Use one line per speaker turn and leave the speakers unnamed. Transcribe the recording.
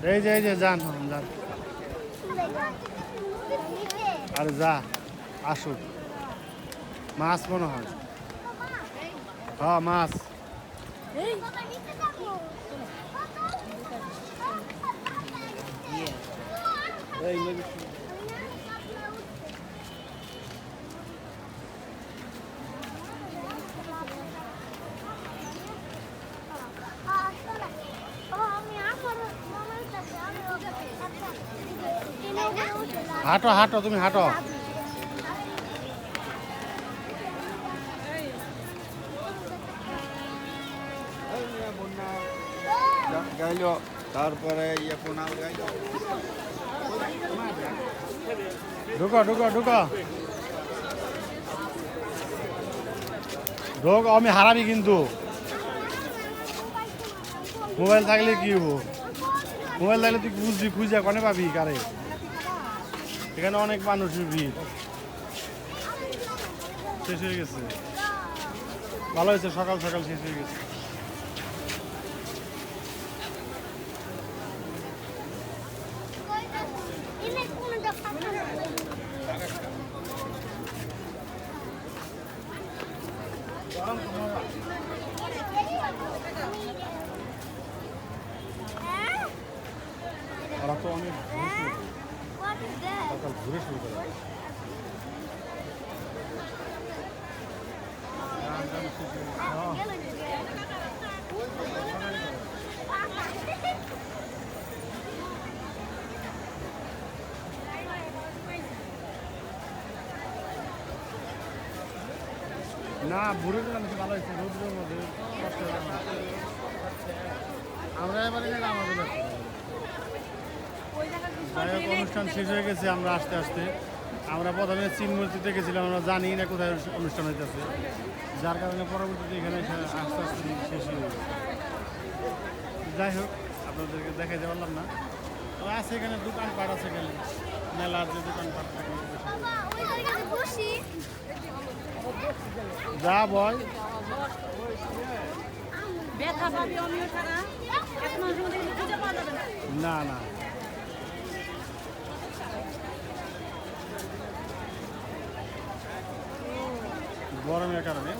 এই যে যান যান আরে যা আসুক মাছ মনে হয় হ্যাঁ মাছ হাঁটো হাঁটো তুমি হাঁটো
গাইল তারপরে ইয়ে কোনাল গাইল
ঢুকো ঢুকো ঢুকো ঢোক আমি হারাবি কিন্তু মোবাইল থাকলে কি হবো মোবাইল থাকলে তুই বুঝবি খুঁজে কনে পাবি কারে এখানে অনেক মানুষের ভিড় শেষ হয়ে গেছে ভালো হয়েছে সকাল সকাল শেষ হয়ে গেছে ওরা তো অনেক সকাল ঘুরে শুরু করে না বুড়ো ভালো হয়েছে রোদ্রের মধ্যে কষ্ট হবে না। আমরা এবারে আমাদের যাই হোক অনুষ্ঠান শেষ হয়ে গেছে আমরা আস্তে আস্তে আমরা প্রথমে চিনমূর্তিতে গেছিলাম আমরা জানি না কোথায় অনুষ্ঠান হইতেছে যার কারণে পরবর্তীতে এখানে আস্তে আস্তে শেষ হয়ে গেছে যাই হোক আপনাদেরকে দেখাইতে পারলাম না তো আছে এখানে দোকানপাট আছে এখানে মেলার যে দোকানপাট থাকে যা বল না না গরমের কারণে